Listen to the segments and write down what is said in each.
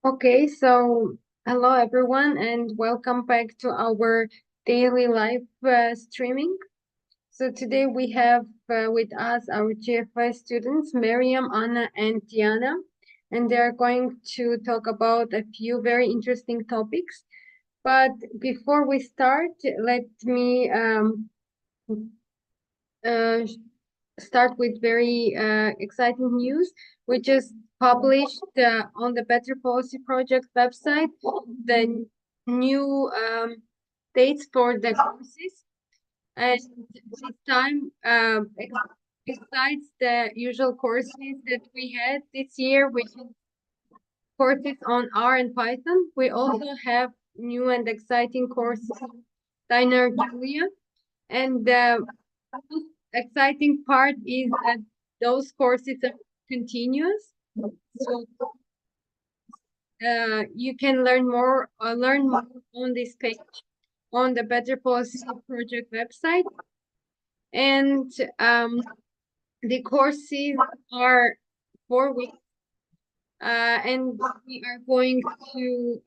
Okay, so hello everyone and welcome back to our daily live streaming. So today we have with us our GFS students, Miriam, Anna, and Diana, and they're going to talk about a few very interesting topics. But before we start, let me uh, start with very exciting news. We just published on the Better Policy Project website the new dates for the courses. And this time, besides the usual courses that we had this year, which is courses on R and Python, we also have new and exciting courses, Diner Julia. And the most exciting part is that those courses are continuous. So you can learn more on this page on the Better Policy Project website. And the courses are 4 weeks. And we are going to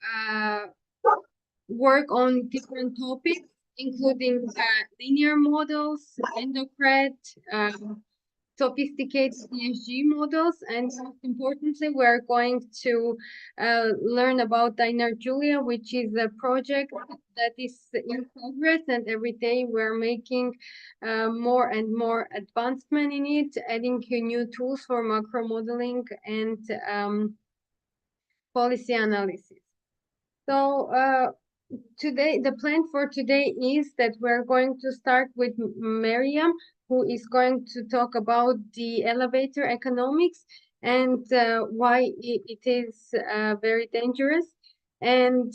work on different topics, including linear models, endocrat, sophisticated ESG models, and most importantly, we're going to learn about Diner Julia, which is a project that is in progress, and every day we're making more and more advancement in it, adding new tools for macro modeling and policy analysis. So today, the plan for today is that we're going to start with Miriam, who is going to talk about the elevator economics and why it is very dangerous. And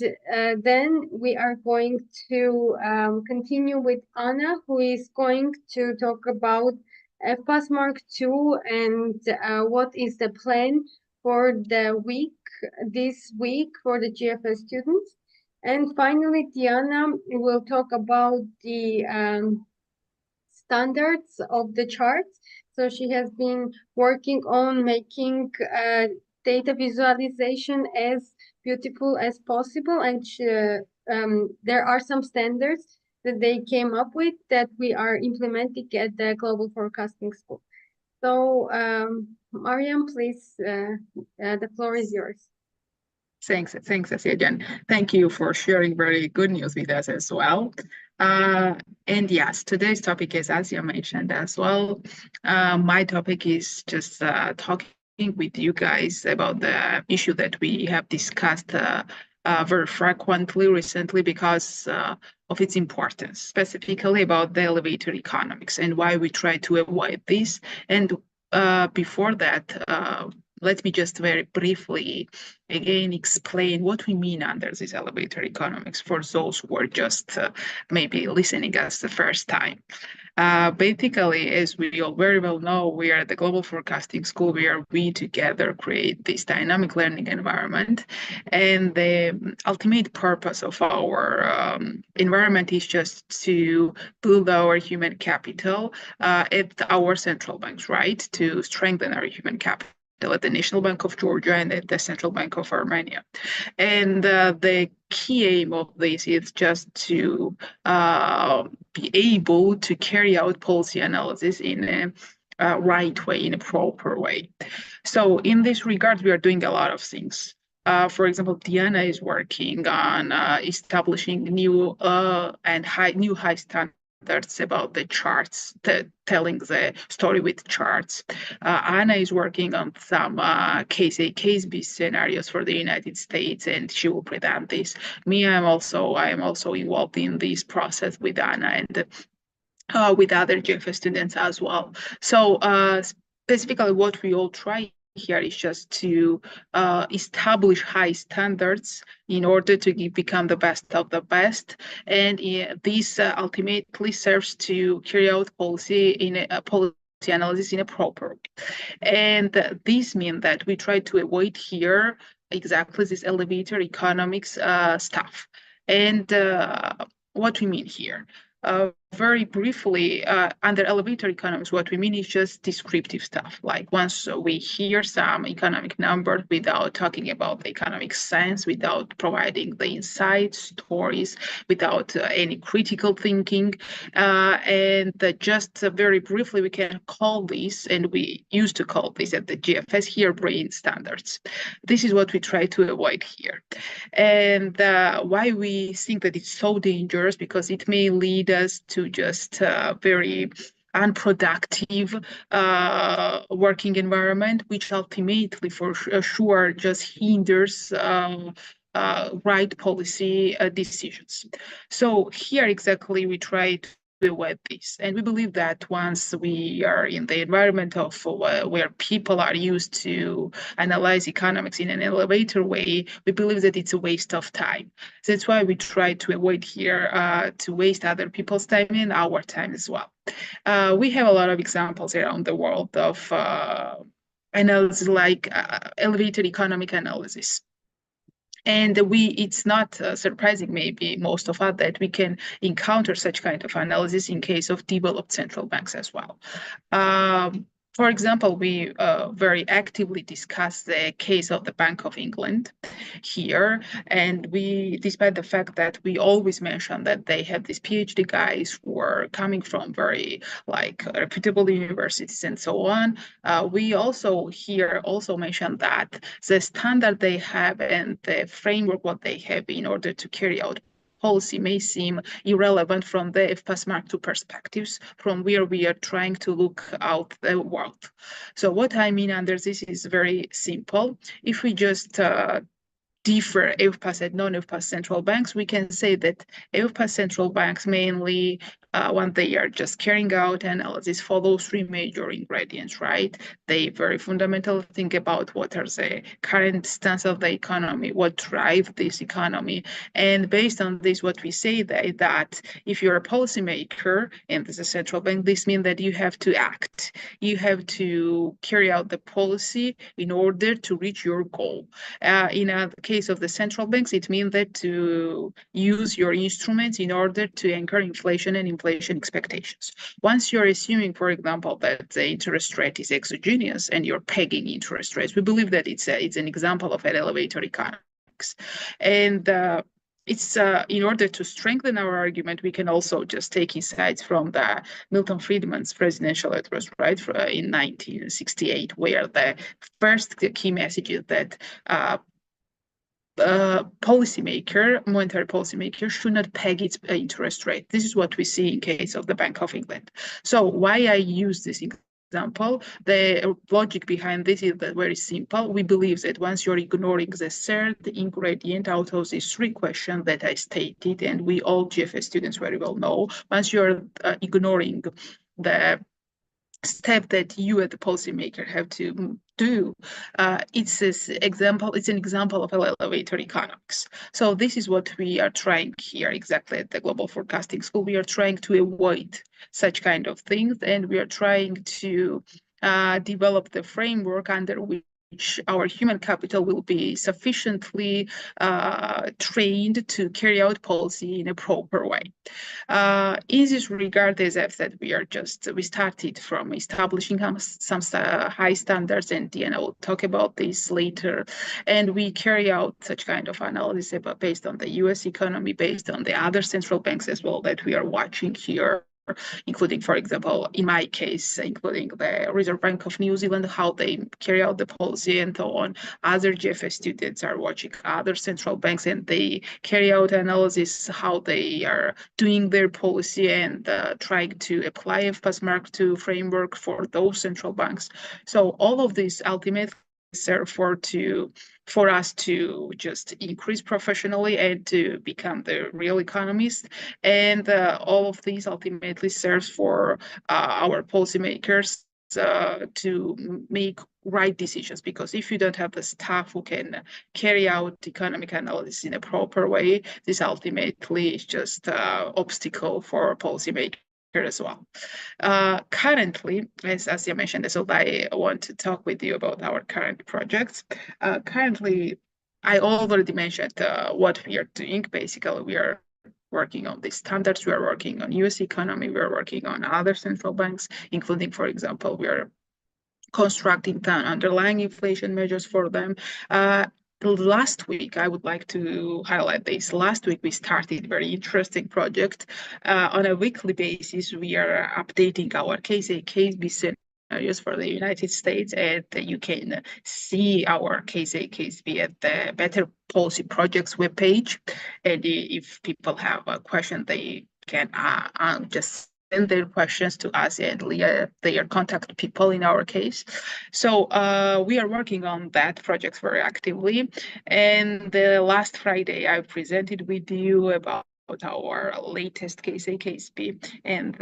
then we are going to continue with Anna, who is going to talk about FPAS Mark II and what is the plan for this week for the GFS students. And finally, Diana will talk about the standards of the charts. So she has been working on making data visualization as beautiful as possible. And there are some standards that they came up with that we are implementing at the Global Forecasting School. So, Mariam, please, the floor is yours. Thanks, Asyajan. Thank you for sharing very good news with us as well. And yes, today's topic is, as you mentioned as well, my topic is just talking with you guys about the issue that we have discussed very frequently recently because of its importance, specifically about the elevator economics and why we try to avoid this. And before that, let me just very briefly again explain what we mean under this elevator economics for those who are just maybe listening us the first time. Basically, as we all very well know, we are at the Global Forecasting School where we together create this dynamic learning environment. And the ultimate purpose of our environment is just to build our human capital at our central banks, right? To strengthen our human capital at the National Bank of Georgia and at the Central Bank of Armenia. And the key aim of this is just to be able to carry out policy analysis in a right way, in a proper way. So in this regard, we are doing a lot of things. For example, Diana is working on establishing new high standards about the charts, telling the story with charts. Anna is working on some case A, case B scenarios for the United States, and she will present this. Me, I am also involved in this process with Anna and with other GFS students as well. So specifically what we all try here is just to establish high standards in order to become the best of the best. And this ultimately serves to carry out policy analysis in a proper way. And this means that we try to avoid here exactly this elevator economics stuff. And what we mean here. very briefly, under elevator economics, what we mean is just descriptive stuff. Like once we hear some economic numbers without talking about the economic science, without providing the insights, stories, without any critical thinking, and just very briefly, we can call this, and we used to call this at the GFS here, brain standards. This is what we try to avoid here. And why we think that it's so dangerous, because it may lead us to just very unproductive working environment, which ultimately for sure just hinders right policy decisions. So here exactly we try to avoid this. And we believe that once we are in the environment of where people are used to analyze economics in an elevator way, we believe that it's a waste of time. That's why we try to avoid here to waste other people's time and our time as well. We have a lot of examples around the world of analysis like elevator economic analysis. And it's not surprising, maybe most of us, that we can encounter such kind of analysis in case of developed central banks as well. For example, we very actively discuss the case of the Bank of England here, and we, despite the fact that we always mention that they have these PhD guys who are coming from very reputable universities and so on, we also here also mention that the standard they have and the framework what they have in order to carry out policy may seem irrelevant from the FPAS Mark II perspectives, from where we are trying to look out the world. So what I mean under this is very simple. If we just differ FPAS and non-FPAS central banks, we can say that FPAS central banks mainly, when they are just carrying out analysis, follow three major ingredients, right? They very fundamentally think about what are the current stance of the economy, what drive this economy. And based on this, what we say that if you're a policymaker and there's a central bank, this means that you have to act. You have to carry out the policy in order to reach your goal. In a case of the central banks, it means that to use your instruments in order to anchor inflation and inflation expectations. Once you're assuming, for example, that the interest rate is exogenous and you're pegging interest rates, we believe that it's an example of an elevator economics. And it's in order to strengthen our argument, we can also just take insights from the Milton Friedman's presidential address, right, in 1968, where the first key message is that monetary policymaker should not peg its interest rate. This is what we see in case of the Bank of England. So why I use this example, the logic behind this is very simple. We believe that once you're ignoring the third ingredient out of these three questions that I stated, and we all GFS students very well know, once you're ignoring the step that you as the policymaker have to do, it's an example of elevator economics. So this is what we are trying here exactly at the Global Forecasting School. We are trying to avoid such kind of things, and we are trying to develop the framework under which our human capital will be sufficiently trained to carry out policy in a proper way. In this regard, as I've said, we started from establishing some high standards, and Diana will talk about this later. And we carry out such kind of analysis based on the US economy, based on the other central banks as well that we are watching here, including, for example, in my case, including the Reserve Bank of New Zealand, how they carry out the policy and so on. Other GFS students are watching other central banks, and they carry out analysis how they are doing their policy and trying to apply FPAS Mark II framework for those central banks. So all of this ultimately serve for us to just increase professionally and to become the real economists. And all of these ultimately serves for our policymakers to make right decisions, because if you don't have the staff who can carry out economic analysis in a proper way, this ultimately is just an obstacle for policymakers as well. Currently, as Asya mentioned, so I want to talk with you about our current projects. Currently, I already mentioned what we are doing. Basically, we are working on these standards. We are working on US economy. We are working on other central banks, including, for example, we are constructing the underlying inflation measures for them. Last week, I would like to highlight this. Last week, we started a very interesting project. On a weekly basis, we are updating our case-A-case-B scenarios for the United States, and you can see our case-A-case-B at the Better Policy Projects webpage. And if people have a question, they can just send their questions to us, and they are contact people in our case. So we are working on that project very actively. And the last Friday, I presented with you about our latest case A, case B. And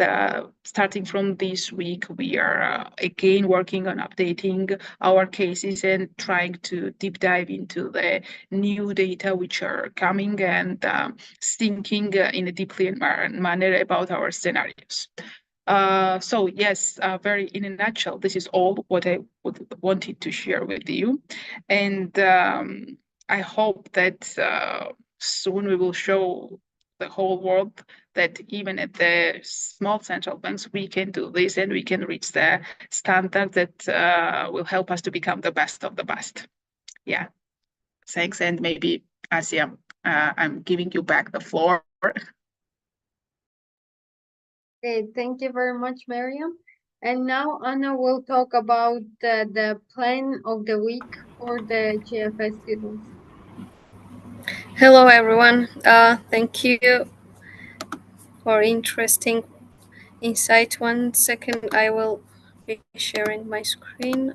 starting from this week, we are again working on updating our cases and trying to deep dive into the new data which are coming and thinking in a deeply manner about our scenarios. So yes, very in a nutshell, this is all what I wanted to share with you. And I hope that soon we will show the whole world that even at the small central banks, we can do this and we can reach the standard that will help us to become the best of the best. Yeah, thanks. And maybe, Asya, I'm giving you back the floor. Okay, thank you very much, Miriam. And now Anna will talk about the plan of the week for the GFS students. Hello, everyone. Thank you for interesting insight. 1 second, I will be sharing my screen.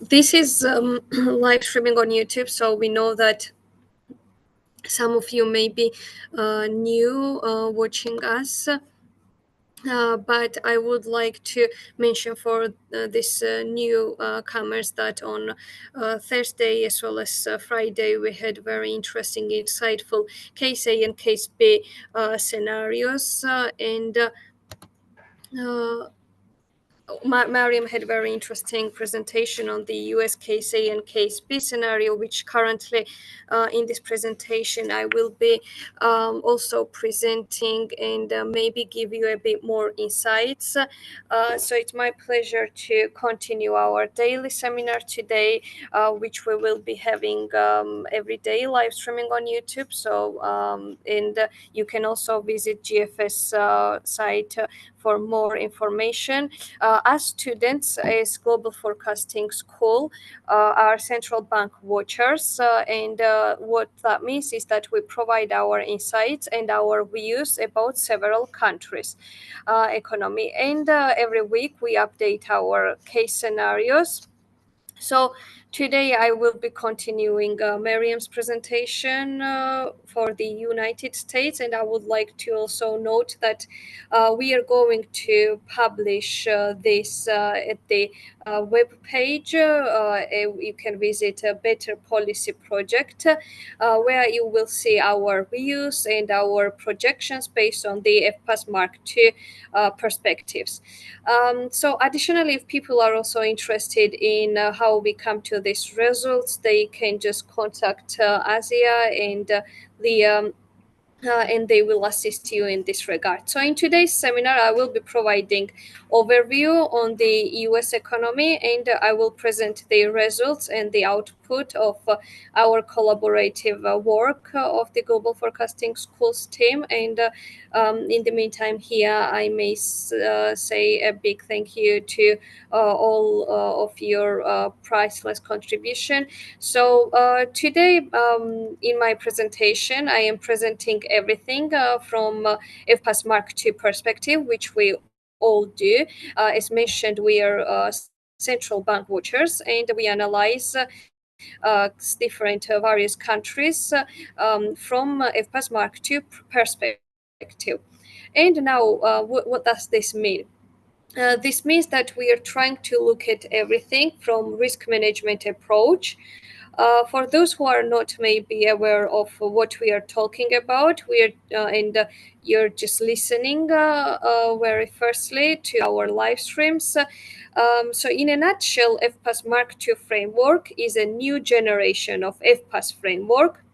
This is live streaming on YouTube, so we know that some of you may be new watching us. But I would like to mention for this new comers that on Thursday as well as Friday we had very interesting, insightful case A and case B scenarios, and Mariam had a very interesting presentation on the US case A and case B scenario, which currently in this presentation I will be also presenting and maybe give you a bit more insights. So it's my pleasure to continue our daily seminar today, which we will be having every day live streaming on YouTube. So and you can also visit GFS site for more information. As students, as Global Forecasting School, are central bank watchers, and what that means is that we provide our insights and our views about several countries' economy, and every week we update our case scenarios. So today I will be continuing Miriam's presentation for the United States, and I would like to also note that we are going to publish this at the web page. You can visit a Better Policy Project, where you will see our views and our projections based on the FPAS Mark II perspectives. So additionally, if people are also interested in how we come to these results, they can just contact Asia and the and they will assist you in this regard. So in today's seminar, I will be providing overview on the US economy, and I will present the results and the output of our collaborative work of the Global Forecasting Schools team. And in the meantime, here I may say a big thank you to all of your priceless contribution. So today in my presentation, I am presenting everything from FPAS Mark II perspective, which we all do. As mentioned, we are central bank watchers, and we analyze different various countries from FPAS Mark II perspective. And now, what does this mean? This means that we are trying to look at everything from risk management approach. For those who are not maybe aware of what we are talking about, and you're just listening very firstly to our live streams. So in a nutshell, FPAS Mark II framework is a new generation of FPAS framework,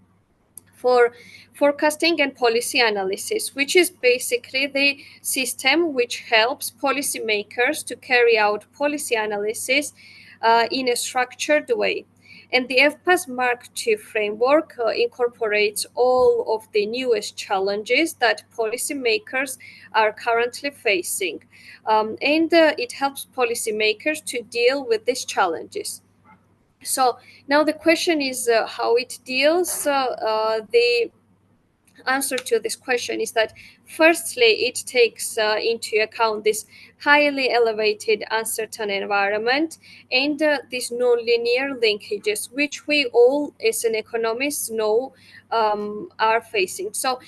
for forecasting and policy analysis, which is basically the system which helps policymakers to carry out policy analysis in a structured way. And the FPAS Mark II framework incorporates all of the newest challenges that policymakers are currently facing. And it helps policymakers to deal with these challenges. So now the question is how it deals. The answer to this question is that firstly it takes into account this highly elevated uncertain environment and these nonlinear linkages which we all as an economist know are facing. So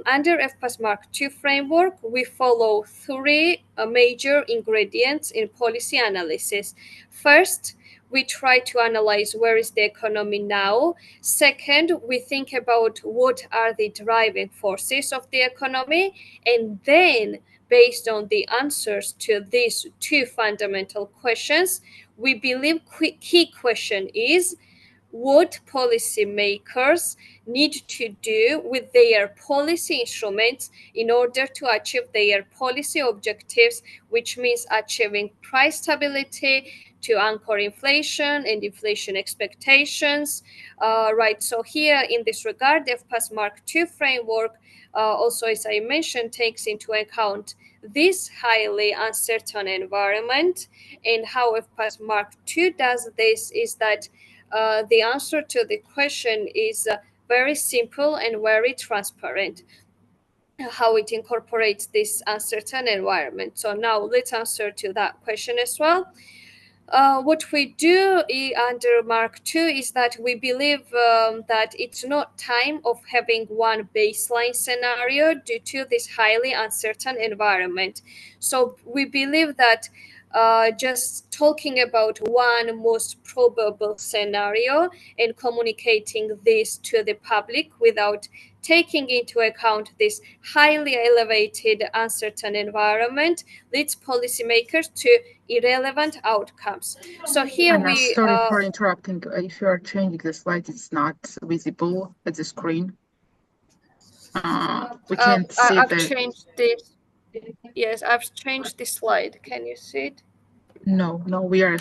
under FPAS Mark II framework we follow three major ingredients in policy analysis. First, we try to analyze where is the economy now. Second, we think about what are the driving forces of the economy. And then, based on the answers to these two fundamental questions, we believe key question is what policymakers need to do with their policy instruments in order to achieve their policy objectives, which means achieving price stability, to anchor inflation and inflation expectations. Right, so here in this regard, the FPAS Mark II framework also, as I mentioned, takes into account this highly uncertain environment. And how FPAS Mark II does this is that the answer to the question is very simple and very transparent, how it incorporates this uncertain environment. So now let's answer to that question as well. What we do under Mark II is that we believe that it's not time of having one baseline scenario due to this highly uncertain environment. So we believe that just talking about one most probable scenario and communicating this to the public without taking into account this highly elevated uncertain environment leads policymakers to irrelevant outcomes. So here Anna, we sorry for interrupting. If you are changing the slide, it's not visible at the screen. We can't see I've the. changed this. Yes, I've changed the slide. Can you see it? No, we're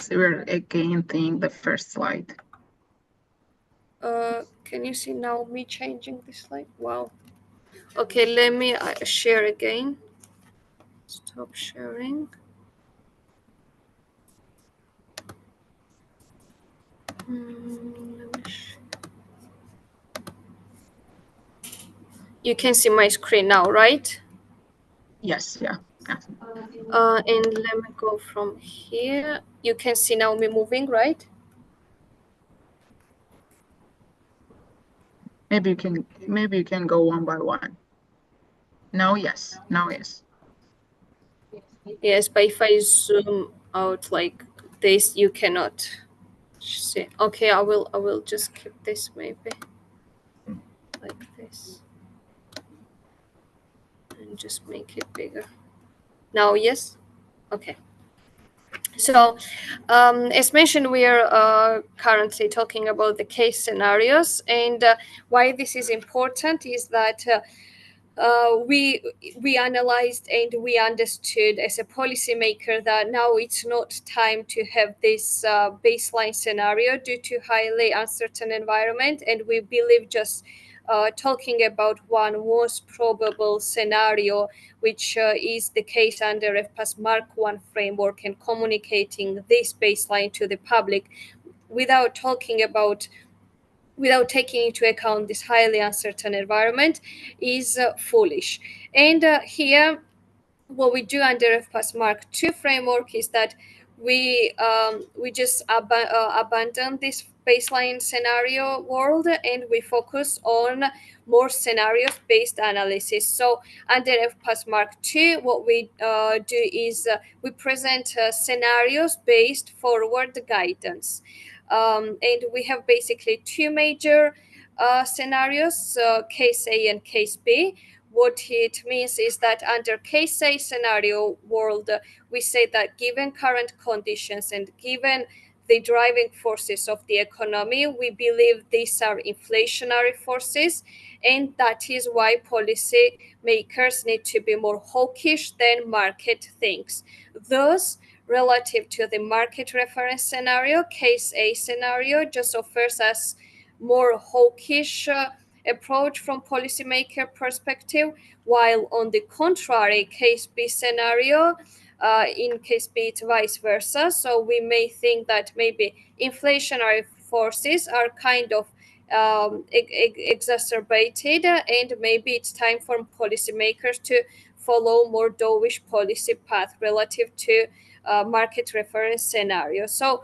again seeing the first slide. Can you see now me changing the slide? Wow. Okay, let me share again. Stop sharing. You can see my screen now, right? Yes, yeah. And let me go from here. You can see now me moving, right? Maybe you can go one by one. Now, yes. Yes, but if I zoom out like this, you cannot see. Okay, I will just keep this maybe like this and just make it bigger. Now, yes? Okay. So, as mentioned, we are currently talking about the case scenarios, and why this is important is that we analyzed and we understood as a policymaker that now it's not time to have this baseline scenario due to highly uncertain environment, and we believe just talking about one most probable scenario, which is the case under FPAS Mark I framework, and communicating this baseline to the public without taking into account this highly uncertain environment is foolish. And here, what we do under FPAS Mark II framework is that we just abandon this baseline scenario world and we focus on more scenarios based analysis. So under FPAS Mark II, what we do is we present scenarios based forward guidance. And we have basically two major scenarios, case A and case B. What it means is that under case A scenario world, we say that given current conditions and given the driving forces of the economy. We believe these are inflationary forces, and that is why policy makers need to be more hawkish than market thinks. Thus, relative to the market reference scenario, case A scenario just offers us more hawkish approach from policymaker perspective, while on the contrary, case B scenario, in case B it's vice versa. So we may think that maybe inflationary forces are kind of exacerbated, and maybe it's time for policymakers to follow more dovish policy path relative to market reference scenario. So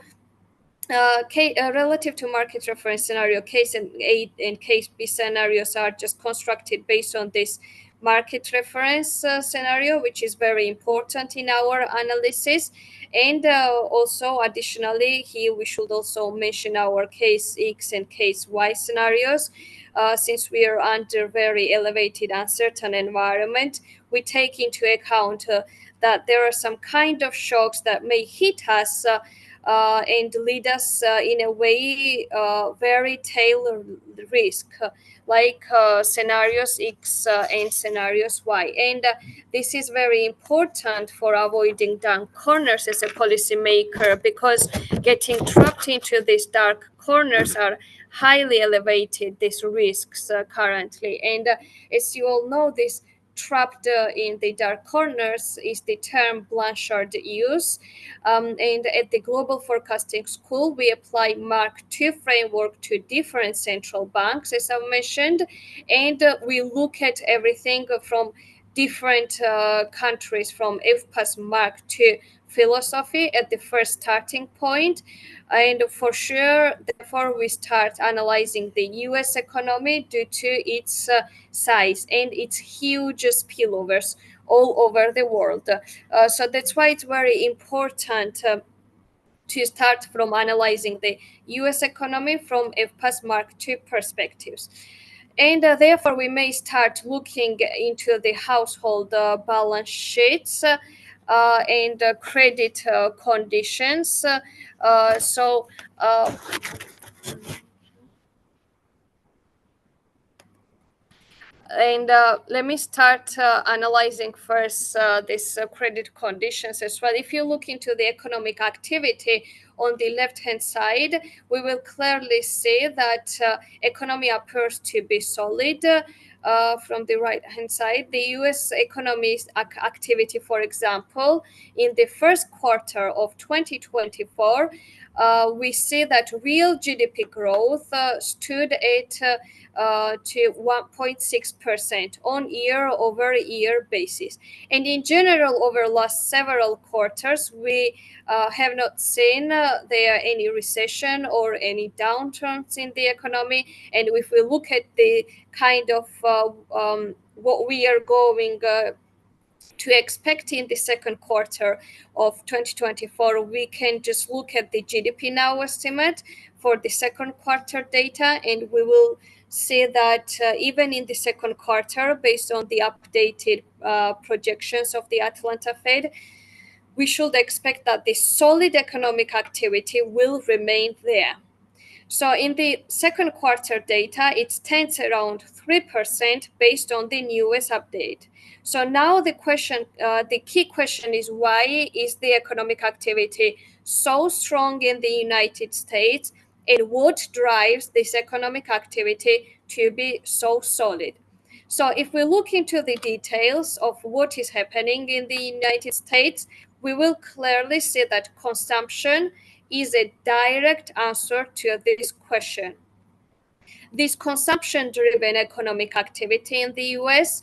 relative to market reference scenario, case A and case B scenarios are just constructed based on this market reference scenario, which is very important in our analysis. And also additionally, here we should also mention our case X and case Y scenarios. Since we are under very elevated uncertain environment, we take into account that there are some kind of shocks that may hit us and lead us in a way very tail risk, like scenarios X and scenarios Y. And this is very important for avoiding dark corners as a policymaker, because getting trapped into these dark corners are highly elevated, these risks currently. And as you all know, this trapped in the dark corners is the term Blanchard use. And at the Global Forecasting School, we apply Mark II framework to different central banks, as I mentioned, and we look at everything from different countries from FPAS Mark II philosophy at the first starting point. And for sure, therefore, we start analyzing the US economy due to its size and its huge spillovers all over the world. So that's why it's very important to start from analyzing the US economy from FPAS Mark II perspectives. And therefore, we may start looking into the household balance sheets and credit conditions. So and let me start analyzing first this credit conditions as well. If you look into the economic activity on the left-hand side, we will clearly see that economy appears to be solid. From the right-hand side, the U.S. economy's activity, for example, in the first quarter of 2024, we see that real GDP growth stood at to 1.6% on year-over-year basis. And in general, over last several quarters, we have not seen there any recession or any downturns in the economy. And if we look at the kind of what we are going to expect in the second quarter of 2024, we can just look at the GDP now estimate for the second quarter data, and we will see that even in the second quarter, based on the updated projections of the Atlanta Fed, we should expect that the solid economic activity will remain there. So in the second quarter data, it stands around 3% based on the newest update. So now the key question is, why is the economic activity so strong in the United States, and what drives this economic activity to be so solid? So if we look into the details of what is happening in the United States, we will clearly see that consumption is a direct answer to this question. This consumption-driven economic activity in the US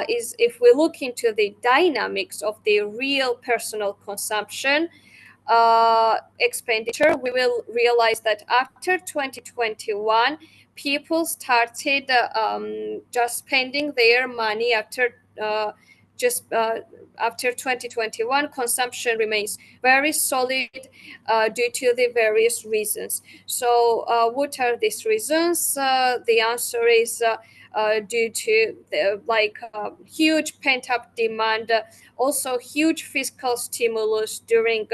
is, if we look into the dynamics of the real personal consumption expenditure, we will realize that after 2021, people started just spending their money after after 2021. Consumption remains very solid due to the various reasons. So what are these reasons? The answer is due to the huge pent-up demand, also huge fiscal stimulus during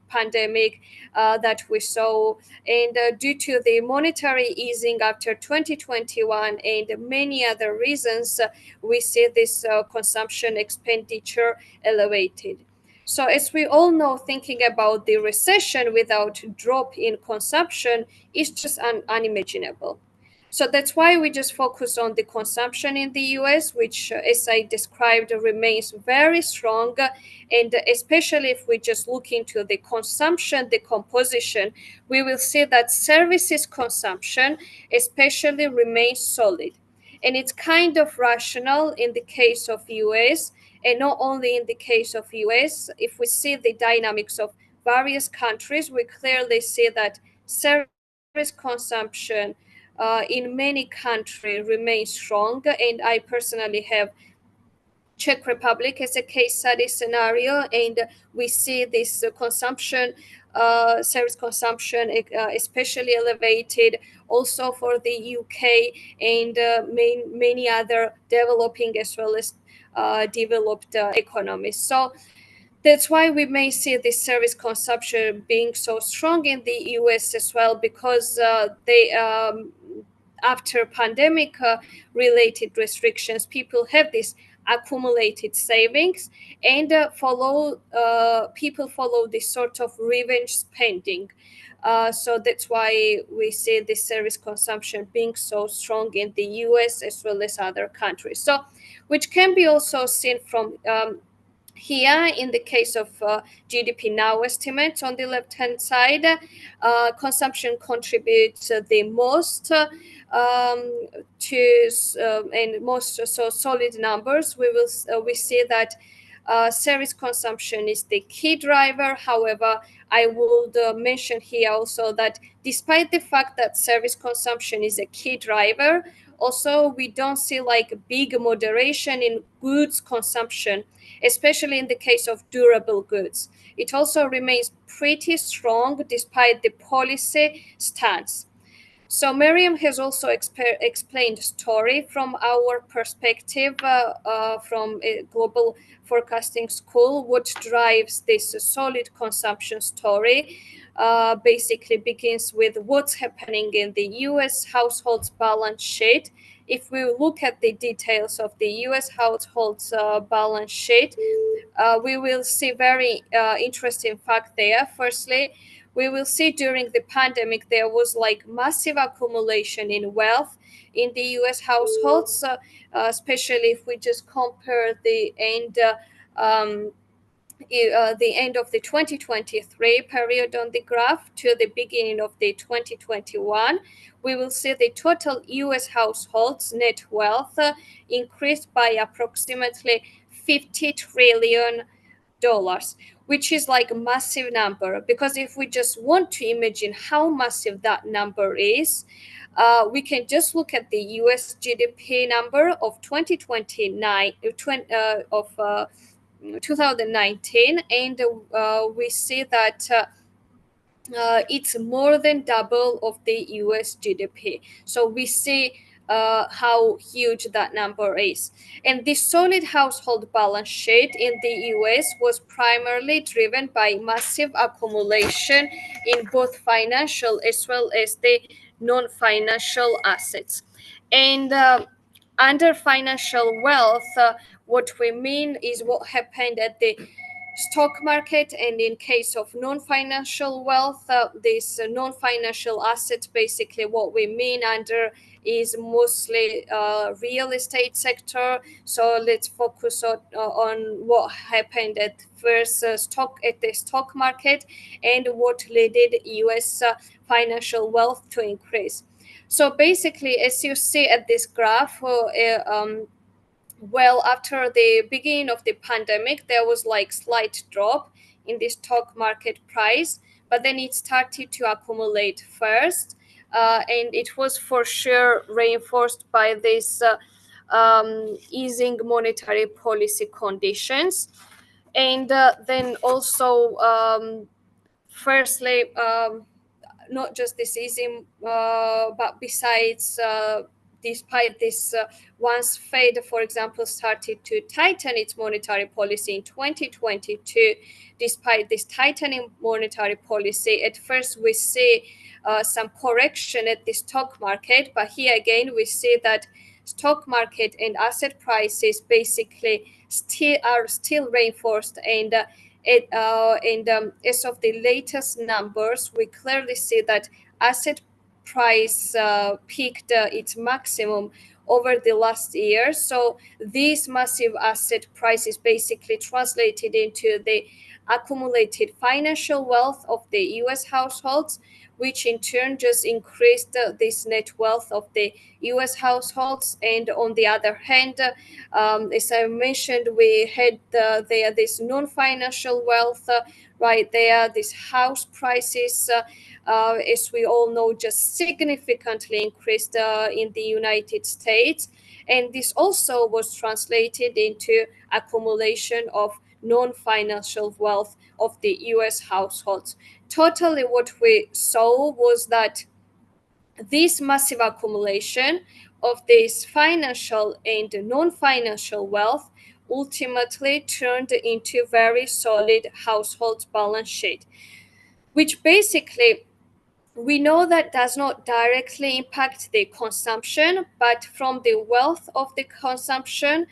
pandemic that we saw, and due to the monetary easing after 2021 and many other reasons, we see this consumption expenditure elevated. So as we all know, thinking about the recession without drop in consumption is just unimaginable. So that's why we just focus on the consumption in the US, which, as I described, remains very strong. And especially if we just look into the consumption, the composition, we will see that services consumption especially remains solid. And it's kind of rational in the case of US, and not only in the case of US. If we see the dynamics of various countries, we clearly see that service consumption in many countries remains strong. And I personally have Czech Republic as a case study scenario, and we see this consumption, service consumption, especially elevated, also for the UK and many other developing as well as developed economies. So that's why we may see this service consumption being so strong in the US as well, because they after pandemic related restrictions, people have this accumulated savings, and people follow this sort of revenge spending. So that's why we see this service consumption being so strong in the US as well as other countries. So, which can be also seen from here in the case of GDP now estimates on the left-hand side, consumption contributes the most to and most so solid numbers. We see that service consumption is the key driver. However, I would mention here also that despite the fact that service consumption is a key driver, also we don't see like big moderation in goods consumption, especially in the case of durable goods. It also remains pretty strong despite the policy stance. So Miriam has also explained the story from our perspective, from a global forecasting school, what drives this solid consumption story. Basically begins with what's happening in the US households balance sheet. If we look at the details of the US households balance sheet, we will see very interesting fact there. Firstly, we will see during the pandemic there was like massive accumulation in wealth in the US households, especially if we just compare the end the end of the 2023 period on the graph to the beginning of the 2021, we will see the total US households net wealth increased by approximately $50 trillion, which is like a massive number. Because if we just want to imagine how massive that number is, we can just look at the US GDP number of 2019, and we see that it's more than double of the US GDP. So we see how huge that number is. And the solid household balance sheet in the US was primarily driven by massive accumulation in both financial as well as the non-financial assets. And under financial wealth, what we mean is what happened at the stock market, and in case of non-financial wealth, this non-financial assets, basically what we mean under is mostly real estate sector. So let's focus on what happened at first at the stock market and what led US financial wealth to increase. So basically, as you see at this graph, well, after the beginning of the pandemic, there was like slight drop in the stock market price, but then it started to accumulate first, and it was for sure reinforced by this easing monetary policy conditions, and then also, firstly, not just this easing, but besides despite this, once Fed, for example, started to tighten its monetary policy in 2022, despite this tightening monetary policy, at first we see some correction at the stock market, but here again we see that stock market and asset prices basically still reinforced, and as of the latest numbers, we clearly see that asset price peaked its maximum over the last year. So these massive asset prices basically translated into the accumulated financial wealth of the US households, which in turn just increased this net wealth of the US households. And on the other hand, as I mentioned, we had there this non-financial wealth right there, these house prices, as we all know, just significantly increased in the United States. And this also was translated into accumulation of non-financial wealth of the US households. Totally, what we saw was that this massive accumulation of this financial and non-financial wealth ultimately turned into very solid household balance sheet, which basically we know that does not directly impact the consumption, but from the wealth of the consumption,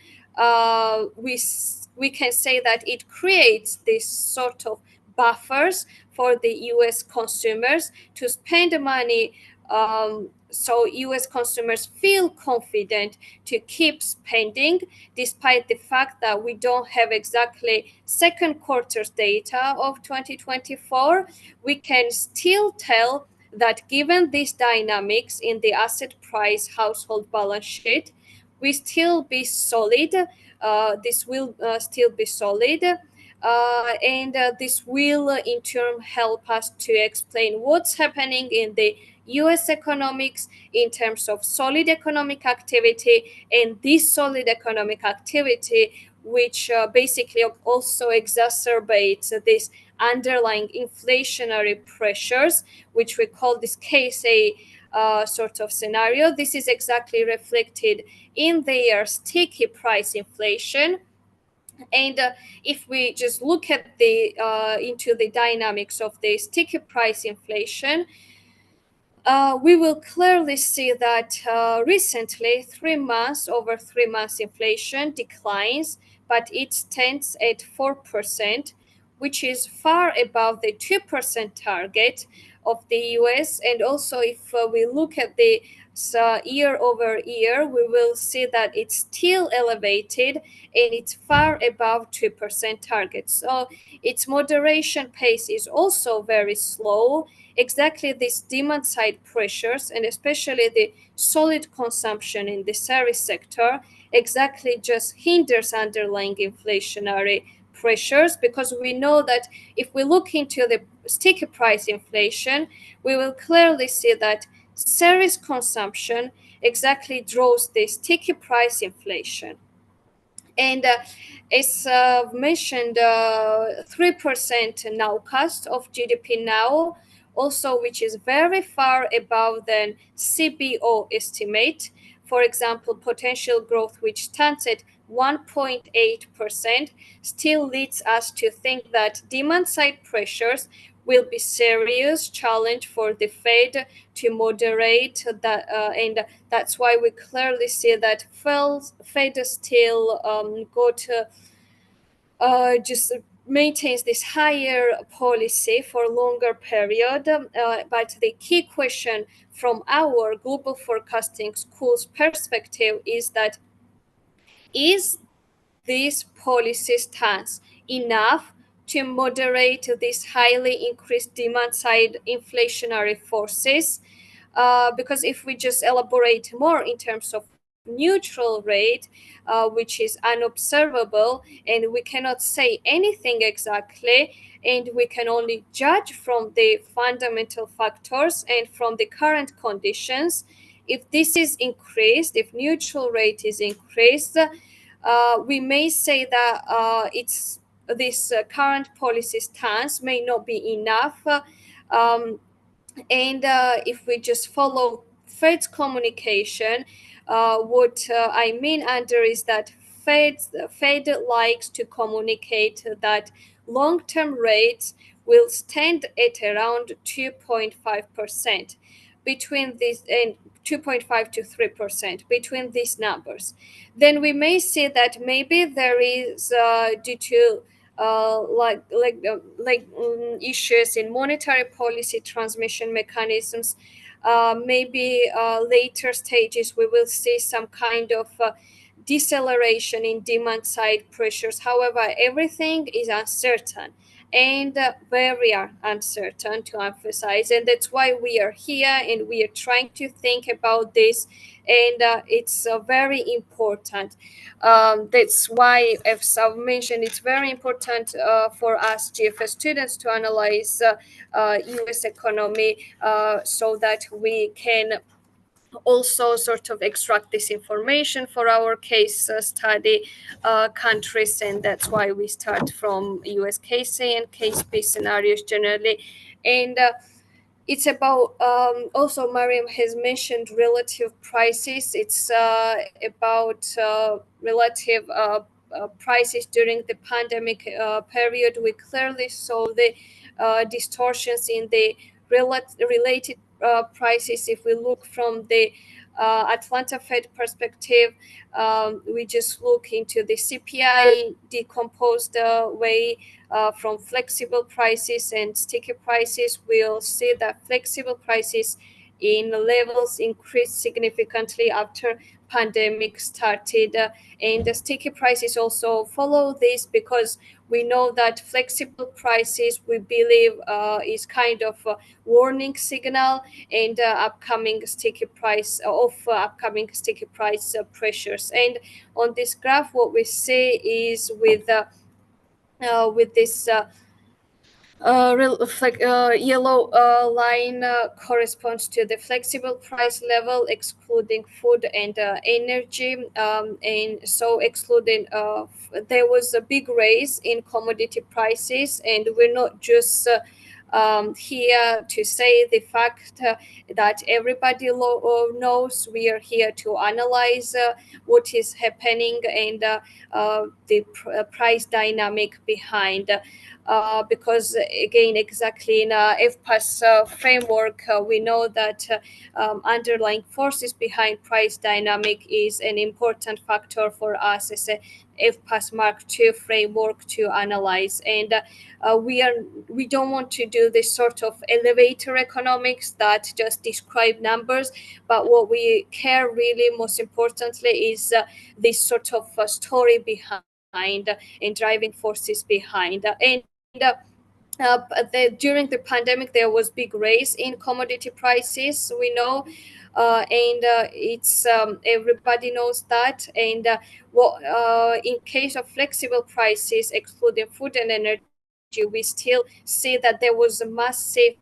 we can say that it creates this sort of buffers for the US consumers to spend money. So US consumers feel confident to keep spending, despite the fact that we don't have exactly second quarter's data of 2024. We can still tell that given these dynamics in the asset price household balance sheet, we still be solid. This will still be solid. And this will in turn help us to explain what's happening in the US economics in terms of solid economic activity, and this solid economic activity, which basically also exacerbates this underlying inflationary pressures, which we call this case A sort of scenario. This is exactly reflected in their sticky price inflation. And if we just look at the into the dynamics of the sticky price inflation, we will clearly see that recently, 3 months over 3 months inflation declines, but it stands at 4%, which is far above the 2% target of the US. And also, if we look at the year over year, we will see that it's still elevated and it's far above 2% target. So its moderation pace is also very slow. Exactly these demand side pressures, and especially the solid consumption in the service sector, exactly just hinders underlying inflationary pressures, because we know that if we look into the sticky price inflation, we will clearly see that service consumption exactly draws the sticky price inflation. And as mentioned, 3% nowcast of GDP now, also, which is very far above the CBO estimate. For example, potential growth, which stands at 1.8%, still leads us to think that demand side pressures will be serious challenge for the Fed to moderate that, and that's why we clearly see that Fed still just maintains this higher policy for longer period. But the key question from our global forecasting school's perspective is that, is this policy stance enough to moderate these highly increased demand side inflationary forces? Because if we just elaborate more in terms of neutral rate, which is unobservable, and we cannot say anything exactly, and we can only judge from the fundamental factors and from the current conditions. If this is increased, if neutral rate is increased, we may say that it's this current policy stance may not be enough. And if we just follow Fed's communication, What I mean under is that Fed likes to communicate that long-term rates will stand at around 2.5% between these, and 2.5 to 3% between these numbers. Then we may see that maybe there is due to issues in monetary policy transmission mechanisms. Maybe later stages we will see some kind of deceleration in demand side pressures. However, everything is uncertain and very uncertain, to emphasize, and that's why we are here and we are trying to think about this, and it's very important. That's why, as I've mentioned, it's very important for us GFS students to analyze US economy so that we can also sort of extract this information for our case study countries, and that's why we start from US case A and case B scenarios generally. And it's about also Mariam has mentioned relative prices. It's about relative prices during the pandemic period. We clearly saw the distortions in the related prices. If we look from the Atlanta Fed perspective, we just look into the CPI decomposed way from flexible prices and sticky prices. We'll see that flexible prices in levels increased significantly after pandemic started, and the sticky prices also follow this, because we know that flexible prices, we believe, is kind of a warning signal, and upcoming sticky price pressures. And on this graph, what we see is with this yellow line corresponds to the flexible price level, excluding food and energy. And so excluding, there was a big raise in commodity prices, and we're not just here to say the fact that everybody knows. We are here to analyze what is happening and the price dynamic behind. Because again, exactly in FPAS framework, we know that underlying forces behind price dynamic is an important factor for us as a FPAS Mark II framework to analyze. And we don't want to do this sort of elevator economics that just describe numbers, but what we care really most importantly is this sort of story behind and driving forces behind. And during the pandemic, there was big raise in commodity prices. We know, and it's everybody knows that. And in case of flexible prices, excluding food and energy, we still see that there was a massive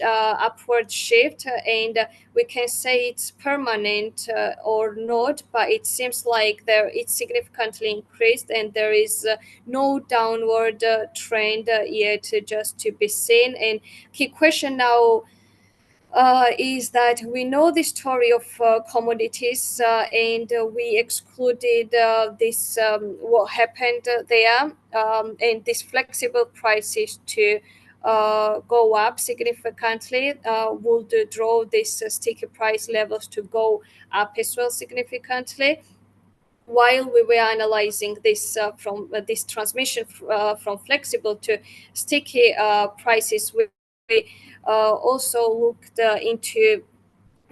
upward shift, and we can say it's permanent or not, but it seems like it's significantly increased, and there is no downward trend yet just to be seen. And key question now is that we know the story of commodities, and we excluded this what happened there, and these flexible prices to go up significantly would draw these sticky price levels to go up as well significantly. While we were analyzing this from this transmission from flexible to sticky prices, we also looked into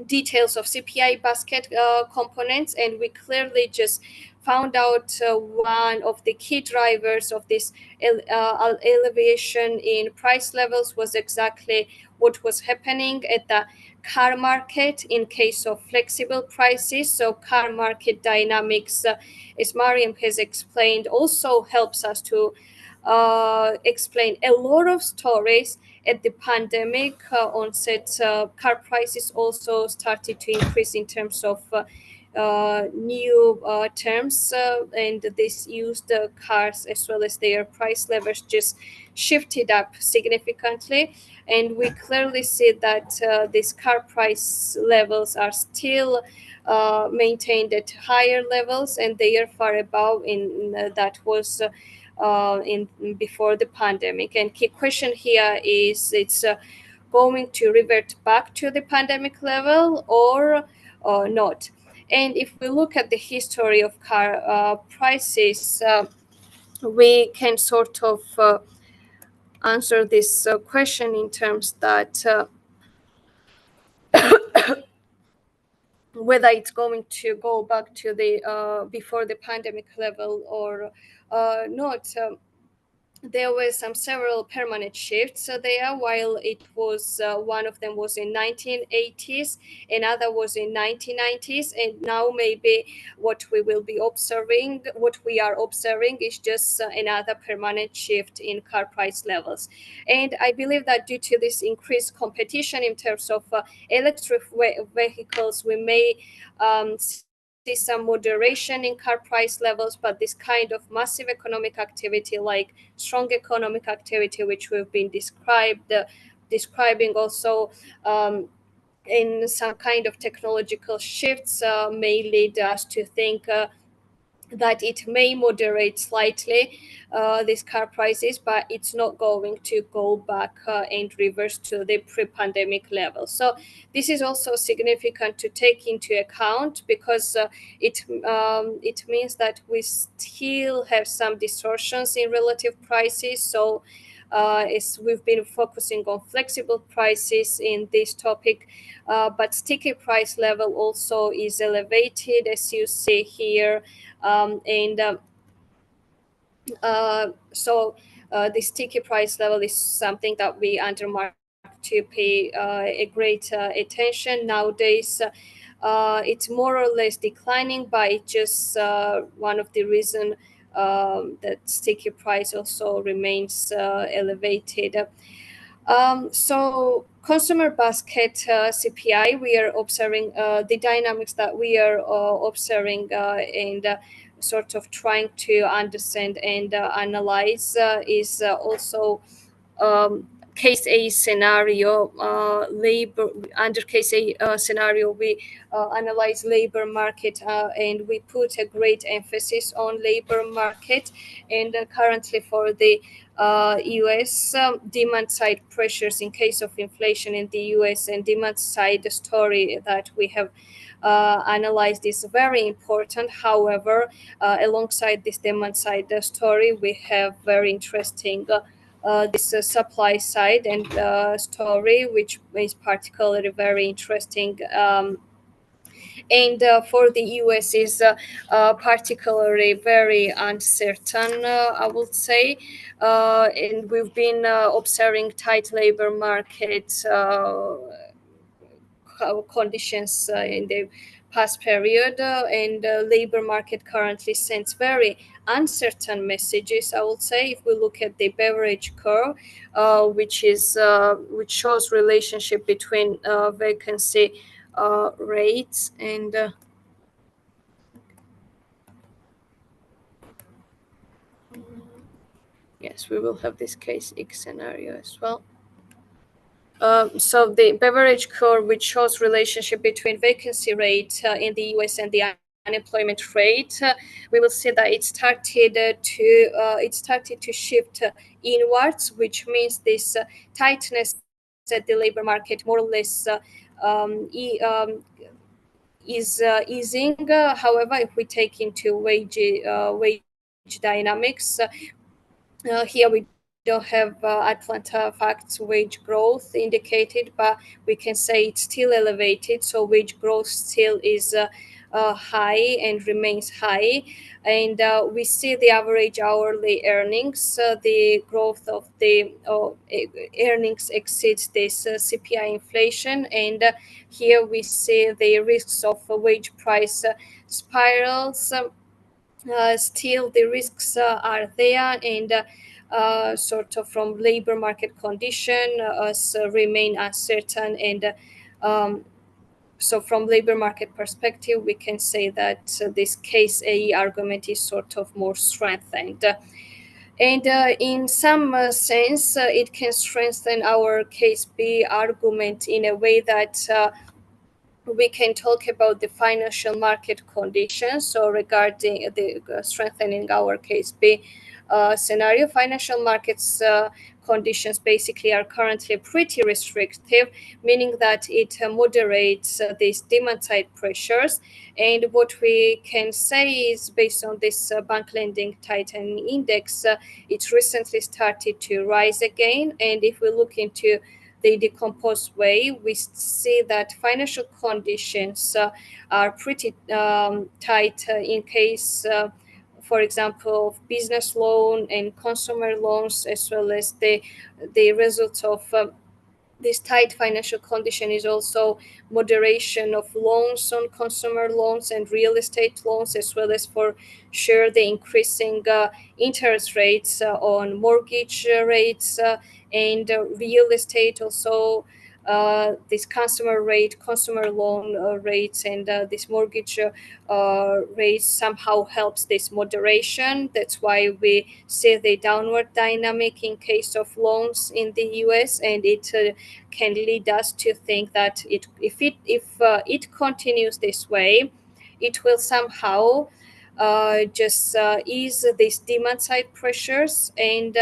details of CPI basket components, and we clearly just found out one of the key drivers of this elevation in price levels was exactly what was happening at the car market in case of flexible prices. So car market dynamics, as Mariam has explained, also helps us to explain a lot of stories. At the pandemic onset, car prices also started to increase in terms of new terms, and these used cars as well as their price levels just shifted up significantly. And we clearly see that these car price levels are still maintained at higher levels, and they are far above that was in before the pandemic. And key question here is it's going to revert back to the pandemic level or not. And if we look at the history of car prices, we can sort of answer this question in terms that whether it's going to go back to the before the pandemic level or not. There were some several permanent shifts there. While it was one of them was in 1980s, another was in 1990s, and now maybe what we are observing is just another permanent shift in car price levels. And I believe that due to this increased competition in terms of electric vehicles, we may see some moderation in car price levels, but this kind of massive economic activity, like strong economic activity, which we've been describing also in some kind of technological shifts, may lead us to think that it may moderate slightly these car prices, but it's not going to go back and reverse to the pre-pandemic level. So this is also significant to take into account, because it means that we still have some distortions in relative prices. So we've been focusing on flexible prices in this topic, but sticky price level also is elevated, as you see here. So the sticky price level is something that we under market to pay a great attention nowadays. It's more or less declining, but it's just one of the reasons that sticky price also remains elevated. So consumer basket CPI, we are observing the dynamics that we are observing and sort of trying to understand and analyze is also case A scenario. Labor under case A scenario, we analyze labor market and we put a great emphasis on labor market. And currently for the US, demand side pressures in case of inflation in the US, and demand side story that we have analyzed is very important. However, alongside this demand side story, we have very interesting this supply side and story, which is particularly very interesting. And for the US is particularly very uncertain, I would say. And we've been observing tight labor market conditions in the past period, and labor market currently sends very uncertain messages, I would say. If we look at the beverage curve, which shows relationship between vacancy rates and yes, we will have this case X scenario as well. So the beverage curve, which shows relationship between vacancy rate in the US and the unemployment rate, we will see that it started to shift inwards, which means this tightness at the labor market more or less is easing. However, if we take into wage dynamics, here we don't have Atlanta facts wage growth indicated, but we can say it's still elevated. So wage growth still is high and remains high. And we see the average hourly earnings. The growth of the earnings exceeds this CPI inflation. And here we see the risks of wage price spirals. Still, the risks are there, and sort of from labor market condition remain uncertain. And so from labor market perspective, we can say that this case A argument is sort of more strengthened. And in some sense, it can strengthen our case B argument in a way that we can talk about the financial market conditions. So regarding the strengthening our case B scenario, financial markets conditions basically are currently pretty restrictive, meaning that it moderates these demand side pressures. And what we can say is, based on this bank lending tightening index, it recently started to rise again. And if we look into the decomposed way, we see that financial conditions are pretty tight in case, for example, of business loan and consumer loans, as well as the results of this tight financial condition is also moderation of loans on consumer loans and real estate loans, as well as for sure the increasing interest rates on mortgage rates and real estate also. This consumer loan rates and this mortgage rates somehow helps this moderation. That's why we see the downward dynamic in case of loans in the US, and it can lead us to think that if it continues this way, it will somehow just ease these demand side pressures, and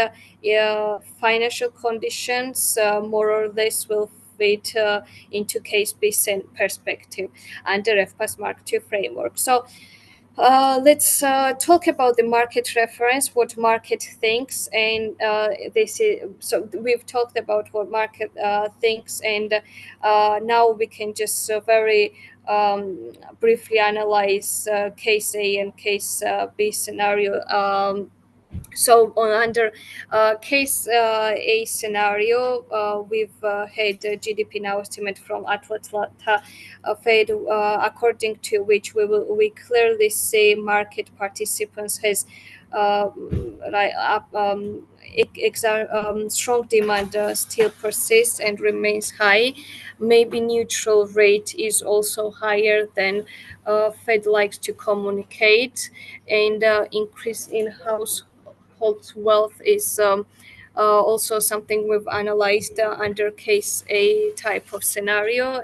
financial conditions more or less will fit into case based perspective under FPAS Mark II framework. So let's talk about the market reference, what market thinks, and this is so we've talked about what market thinks, and now we can just very briefly analyze case A and case B scenario. So under case A scenario, we've had GDP now estimate from Atlanta Fed, according to which we clearly see market participants has strong demand still persists and remains high. Maybe neutral rate is also higher than Fed likes to communicate, and increase in household wealth is also something we've analyzed under case A type of scenario,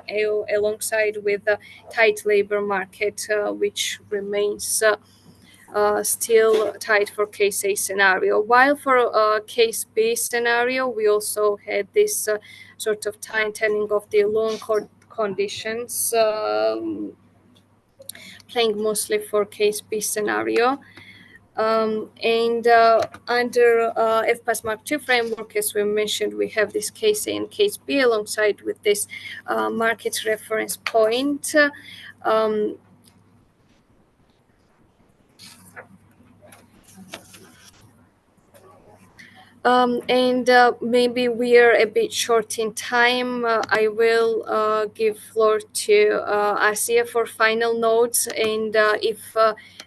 alongside with the tight labor market, which remains still tight for case A scenario. While for case B scenario, we also had this sort of tightening of the loan conditions, playing mostly for case B scenario. And under FPAS Mark II framework, as we mentioned, we have this case A and case B alongside with this market reference point. And maybe we are a bit short in time. I will give floor to Asya for final notes. And if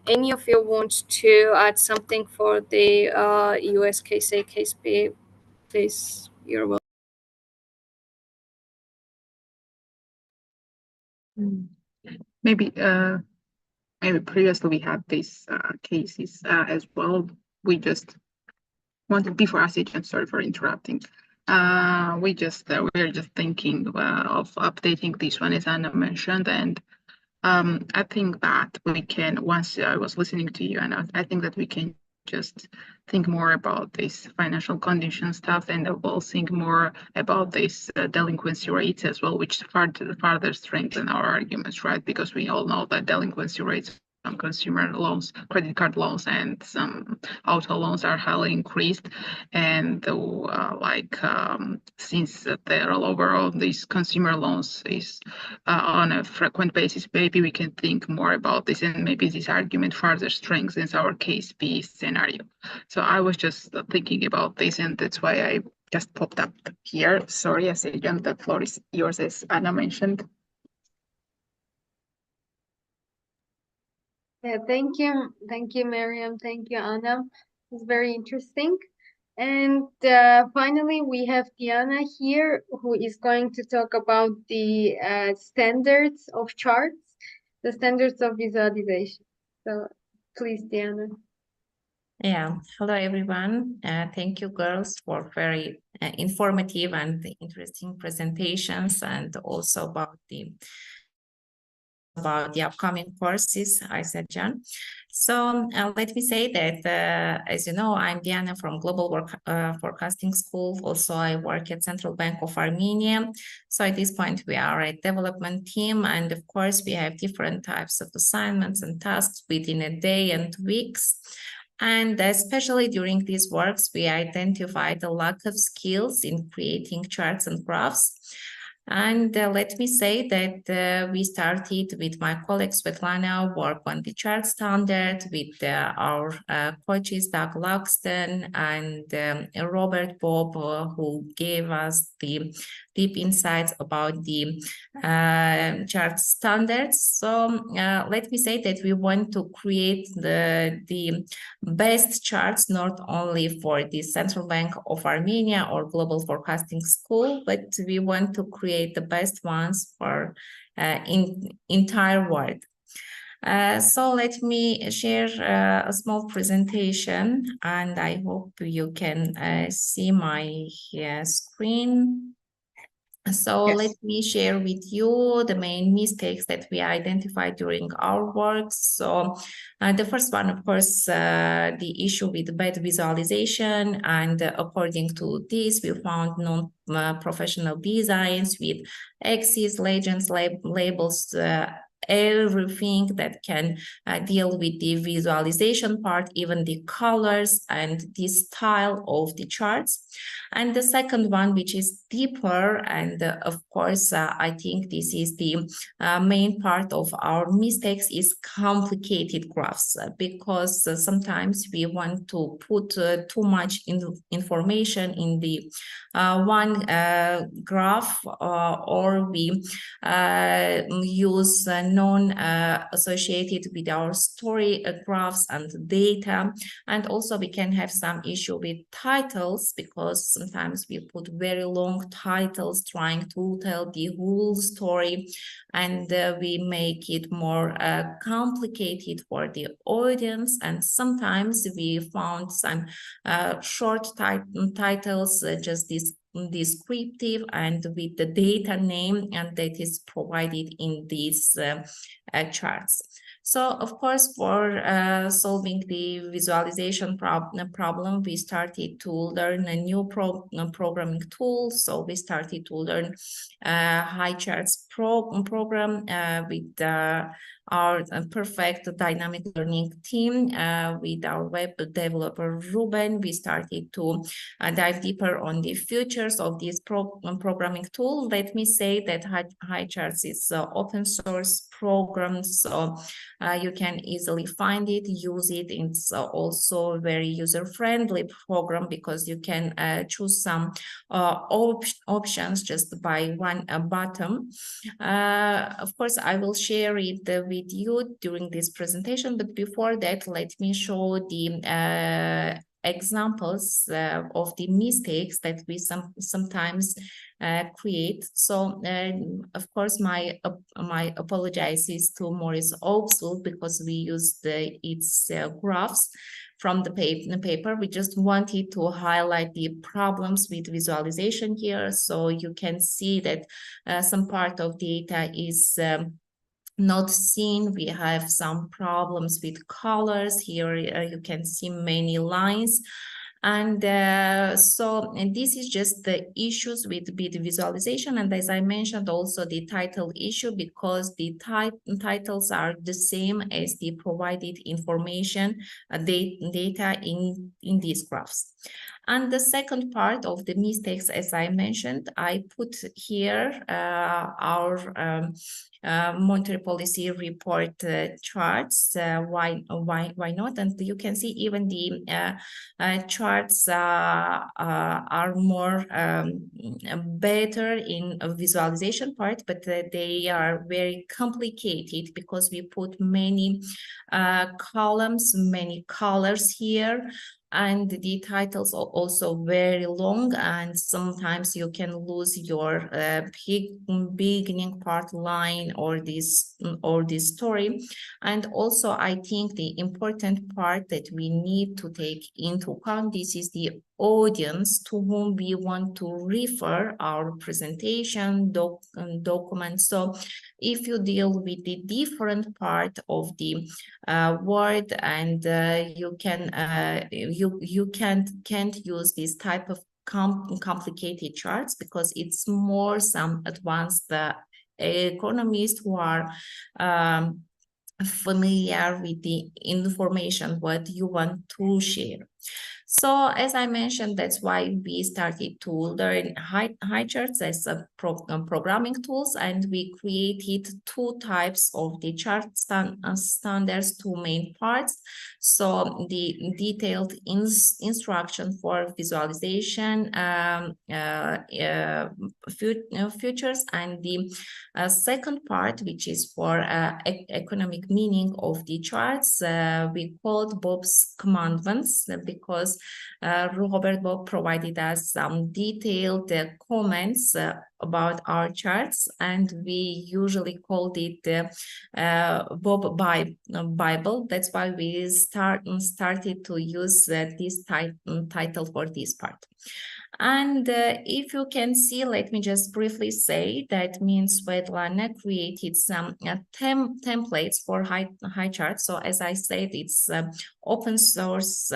any of you want to add something for the US case A, case B, please, you're welcome. Maybe previously we had these cases as well. We just wanted, before Asya, sorry for interrupting. We're just thinking of updating this one, as Anna mentioned, and I think that we can, once I was listening to you, and I think that we can just think more about this financial condition stuff, and we'll think more about this delinquency rates as well, which further strengthen our arguments, right? Because we all know that delinquency rates on consumer loans, credit card loans, and some auto loans are highly increased. And since the rollover of these consumer loans is on a frequent basis, maybe we can think more about this, and maybe this argument further strengthens our case B scenario. So I was just thinking about this, and that's why I just popped up here. Sorry, Asya, the floor is yours, as Anna mentioned. Yeah, thank you, Miriam. Thank you, Anna. It's very interesting. And finally, we have Diana here, who is going to talk about the standards of charts, the standards of visualization. So please, Diana. Yeah, hello everyone. Thank you, girls, for very informative and interesting presentations, and also about the about the upcoming courses, Asyajan. So let me say that, as you know, I'm Diana from Global Forecasting School. Also, I work at Central Bank of Armenia. So at this point, we are a development team. And of course, we have different types of assignments and tasks within a day and weeks. And especially during these works, we identified a lack of skills in creating charts and graphs. And let me say that we started with my colleague Svetlana work on the chart standard with our coaches Doug Luxton and Robert Bob, who gave us the deep insights about the chart standards. So let me say that we want to create the best charts, not only for the Central Bank of Armenia or Global Forecasting School, but we want to create the best ones for in entire world. So let me share a small presentation, and I hope you can see my screen. So Yes. let me share with you the main mistakes that we identified during our work. So the first one, of course, the issue with bad visualization. And according to this, we found non-professional designs with axes, legends, labels, everything that can deal with the visualization part, even the colors and the style of the charts. And the second one, which is deeper, and of course, I think this is the main part of our mistakes, is complicated graphs, because sometimes we want to put too much information in the one graph, or we use non-associated with our story graphs and data. And also we can have some issue with titles, because sometimes we put very long titles trying to tell the whole story, and we make it more complicated for the audience. And sometimes we found some short titles, just descriptive and with the data name, and that is provided in these charts. So, of course, for solving the visualization problem, we started to learn a new programming tool. So we started to learn HiCharts program with our perfect dynamic learning team, with our web developer Ruben. We started to dive deeper on the features of this programming tool. Let me say that HiCharts is open source program, so you can easily find it, use it. It's also a very user-friendly program, because you can choose some options just by one button. Of course, I will share it with you during this presentation, but before that, let me show the examples of the mistakes that we sometimes create. So, of course, my apologies to Maurice Oakesville, because we used its graphs from the paper. We just wanted to highlight the problems with visualization here, so you can see that some part of data is not seen. We have some problems with colors here. You can see many lines. And and this is just the issues with visualization. And as I mentioned, also the title issue, because the titles are the same as the provided information, data in these graphs. And the second part of the mistakes, as I mentioned, I put here our monetary policy report charts. Why not? And you can see even the charts are more better in a visualization part, but they are very complicated, because we put many columns, many colors here, and the titles are also very long, and sometimes you can lose your beginning part line or this story. And also, I think the important part that we need to take into account, this is the audience to whom we want to refer our presentation documents. So if you deal with the different part of the word, and you can't use this type of complicated charts, because it's more some advanced economists who are familiar with the information what you want to share. So as I mentioned, that's why we started to learn high charts as a programming tools, and we created two types of the chart standards, two main parts. So the detailed instruction for visualization futures, and the second part, which is for economic meaning of the charts, we called Bob's commandments, because Robert Bob provided us some detailed comments about our charts, and we usually called it Bob Bible. That's why we started to use this title for this part. And if you can see, let me just briefly say that means Svetlana created some templates for high charts. So as I said, it's open source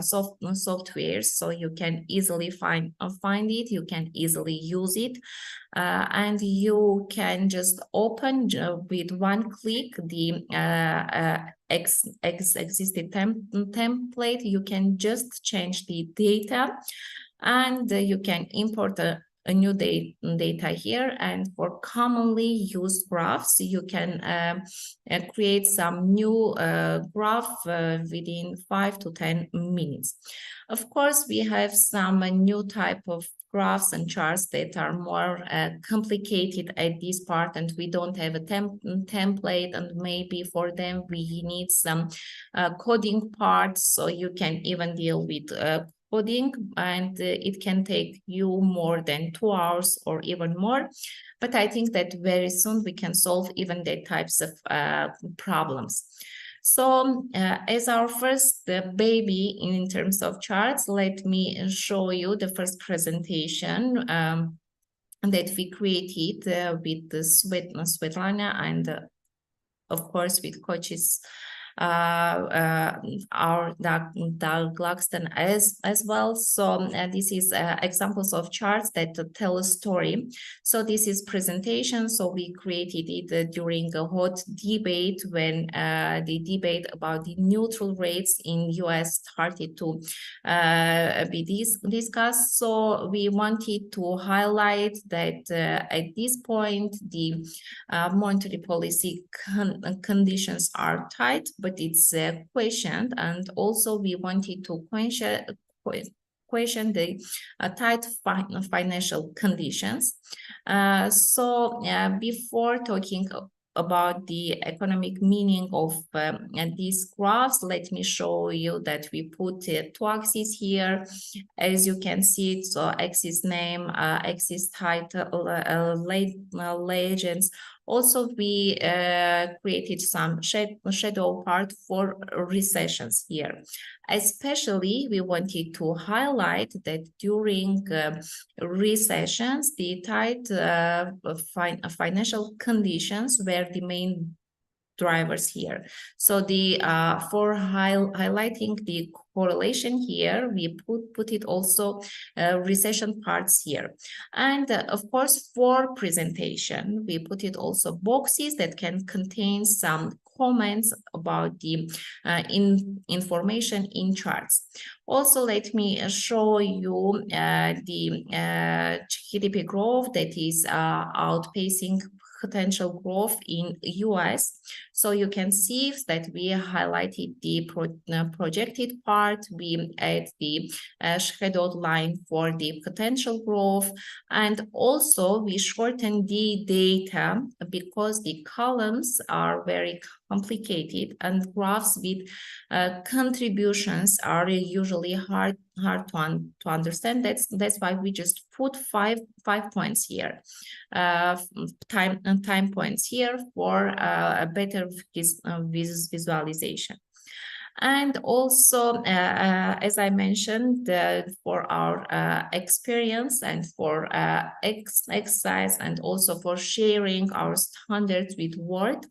software, so you can easily find it, you can easily use it. And you can just open with one click the existing template. You can just change the data, and you can import a new data here. And for commonly used graphs, you can create some new graph within 5 to 10 minutes. Of course, we have some new type of graphs and charts that are more complicated at this part, and we don't have a template, and maybe for them we need some coding parts. So you can even deal with coding, and it can take you more than 2 hours or even more. But I think that very soon we can solve even that types of problems. So as our first baby in terms of charts, let me show you the first presentation that we created with Svetlana, and of course with coaches, our Doug Gluckston as well. So this is examples of charts that tell a story. So this is presentation. So we created it during a hot debate, when the debate about the neutral rates in US started to be discussed. So we wanted to highlight that at this point the monetary policy conditions are tight, but it's questioned, and also we wanted to question the tight financial conditions. So before talking about the economic meaning of these graphs, let me show you that we put two axes here. As you can see, so axis name, axis title, legends. Also, we created some shadow part for recessions here. Especially, we wanted to highlight that during recessions, the tight financial conditions were the main drivers here. So the for highlighting the correlation here, we put it also recession parts here. And of course, for presentation, we put it also boxes that can contain some comments about the information in charts. Also, let me show you the GDP growth that is outpacing potential growth in US. So you can see that we highlighted the projected part, we add the shadowed line for the potential growth, and also we shorten the data because the columns are very complicated and graphs with contributions are usually hard to understand. That's why we just put five points here, time points here for a better visualization. And also, as I mentioned, for our experience and for exercise and also for sharing our standards with world,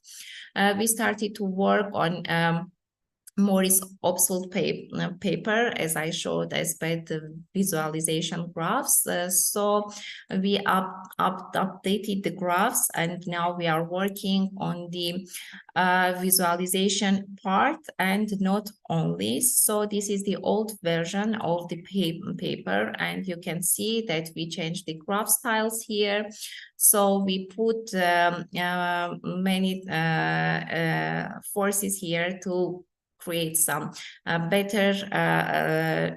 we started to work on Morris obsolete paper, as I showed as by the visualization graphs. So we updated the graphs, and now we are working on the visualization part, and not only. So this is the old version of the paper, and you can see that we changed the graph styles here. So we put many forces here to create some better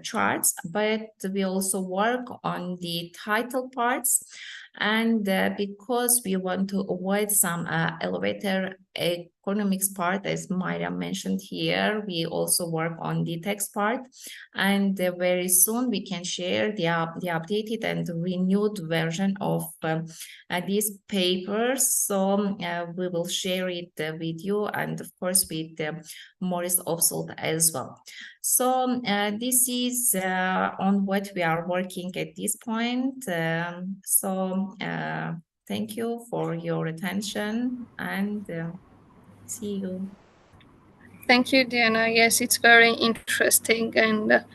charts, but we also work on the title parts. And because we want to avoid some elevator economics part, as Maya mentioned here, we also work on the text part. And very soon we can share the updated and renewed version of these papers. So we will share it with you, and of course with Morris Obsold as well. So this is on what we are working at this point. Thank you for your attention, and see you. Thank you, Diana. Yes, it's very interesting, and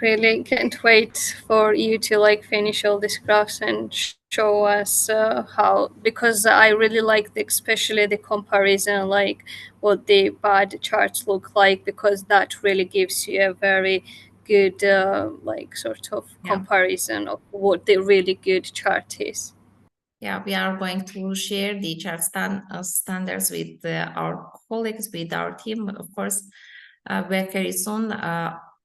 really can't wait for you to like finish all these graphs and show us how, because I really like especially the comparison, like what the bad charts look like, because that really gives you a very good like sort of comparison of what the really good chart is. Yeah, we are going to share the chart standards with our colleagues, with our team, of course. Very soon,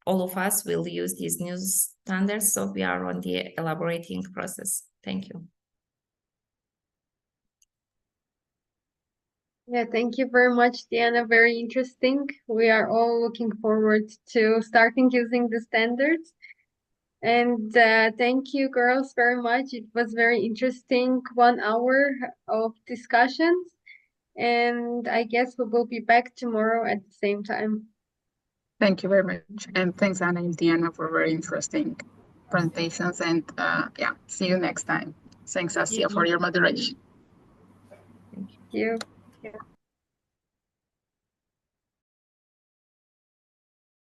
all of us will use these new standards. So we are on the elaborating process. Thank you. Yeah, thank you very much, Diana. Very interesting. We are all looking forward to starting using the standards. And thank you, girls, very much. It was very interesting 1 hour of discussions. And I guess we will be back tomorrow at the same time. Thank you very much. And thanks, Anna and Diana, for very interesting presentations. And yeah, see you next time. Thanks, Asya, for your moderation. Thank you. Yeah.